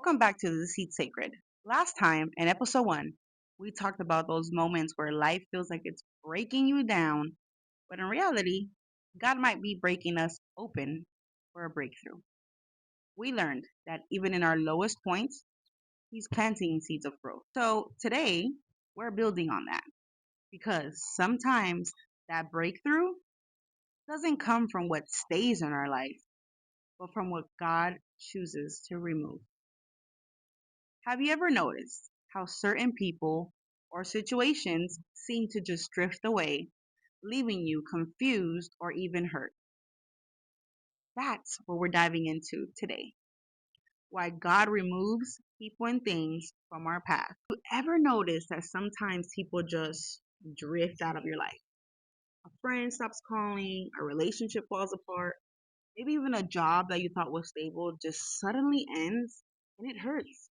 Welcome back to The Seat Sacred. Last time, in episode 1, we talked about those moments where life feels like it's breaking you down, but in reality, God might be breaking us open for a breakthrough. We learned that even in our lowest points, He's planting seeds of growth. So today, we're building on that because sometimes that breakthrough doesn't come from what stays in our life, but from what God chooses to remove. Have you ever noticed how certain people or situations seem to just drift away, leaving you confused or even hurt? That's what we're diving into today. Why God removes people and things from our path. Do you ever notice that sometimes people just drift out of your life? A friend stops calling, a relationship falls apart, maybe even a job that you thought was stable just suddenly ends and it hurts.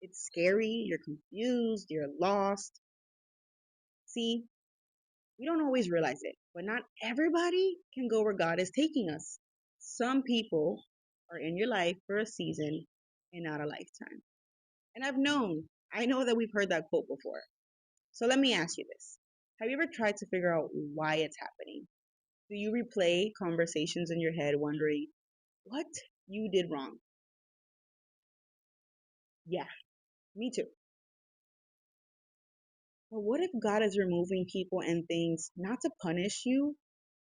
It's scary, you're confused, you're lost. See, we don't always realize it, but not everybody can go where God is taking us. Some people are in your life for a season and not a lifetime. And I know that we've heard that quote before. So let me ask you this. Have you ever tried to figure out why it's happening? Do you replay conversations in your head wondering what you did wrong? Yeah, me too. But what if God is removing people and things not to punish you,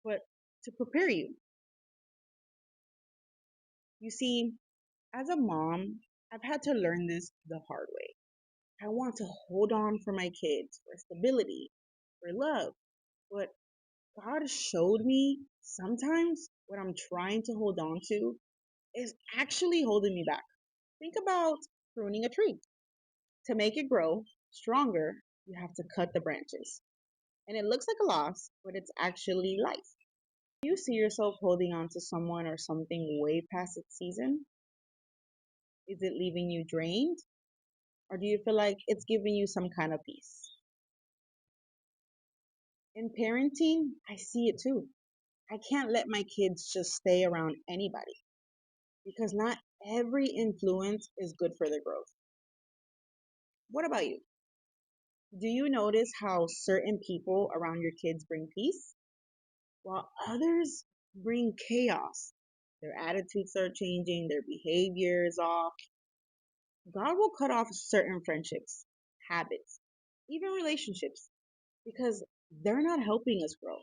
but to prepare you? You see, as a mom, I've had to learn this the hard way. I want to hold on for my kids, for stability, for love. But God showed me sometimes what I'm trying to hold on to is actually holding me back. Think about pruning a tree. To make it grow stronger, you have to cut the branches. And it looks like a loss, but it's actually life. Do you see yourself holding on to someone or something way past its season? Is it leaving you drained? Or do you feel like it's giving you some kind of peace? In parenting, I see it too. I can't let my kids just stay around anybody because not every influence is good for their growth. What about you? Do you notice how certain people around your kids bring peace while others bring chaos? Their attitudes are changing, their behavior is off. God will cut off certain friendships, habits, even relationships because they're not helping us grow.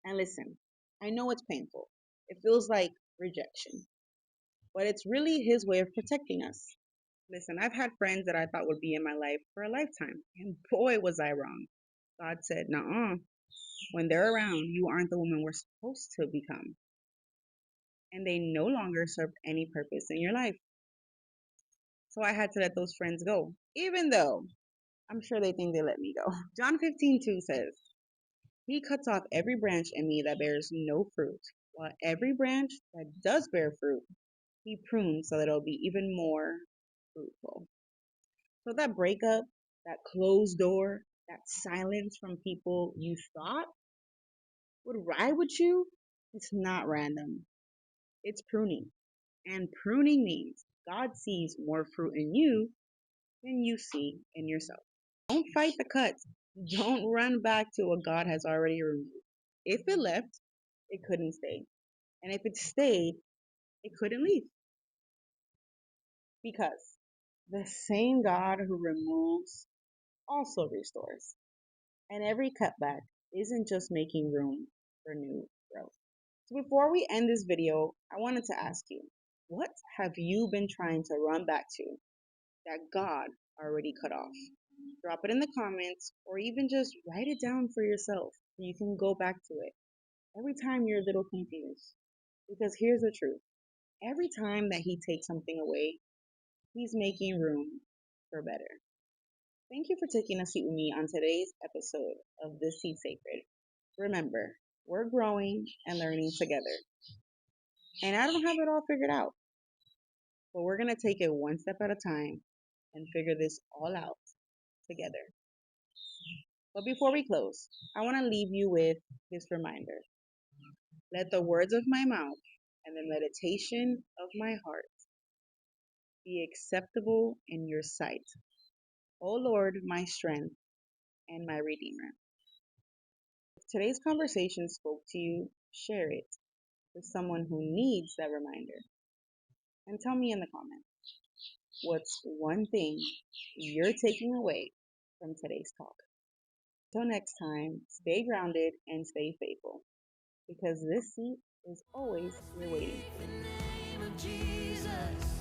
And listen, I know it's painful. It feels like rejection, but it's really His way of protecting us. Listen, I've had friends that I thought would be in my life for a lifetime, and boy, was I wrong. God said, "Nuh-uh. When they're around, you aren't the woman we're supposed to become." And they no longer served any purpose in your life. So I had to let those friends go, even though I'm sure they think they let me go. John 15:2 says, He cuts off every branch in me that bears no fruit, while every branch that does bear fruit, He prunes so that it'll be even more fruitful. So that breakup, that closed door, that silence from people you thought would ride with you, it's not random. It's pruning. And pruning means God sees more fruit in you than you see in yourself. Don't fight the cuts. Don't run back to what God has already removed. If it left, it couldn't stay. And if it stayed, it couldn't leave. Because the same God who removes also restores. And every cutback isn't just making room for new growth. So before we end this video, I wanted to ask you, what have you been trying to run back to that God already cut off? Drop it in the comments or even just write it down for yourself so you can go back to it every time you're a little confused. Because here's the truth. Every time that He takes something away, He's making room for better. Thank you for taking a seat with me on today's episode of This Seed Sacred. Remember, we're growing and learning together. And I don't have it all figured out, but we're going to take it one step at a time and figure this all out together. But before we close, I want to leave you with this reminder. Let the words of my mouth and the meditation of my heart be acceptable in your sight. O Lord, my strength and my redeemer. If today's conversation spoke to you, share it with someone who needs that reminder. And tell me in the comments, what's one thing you're taking away from today's talk? Until next time, stay grounded and stay faithful, because this seat is always your waiting. In the name of Jesus.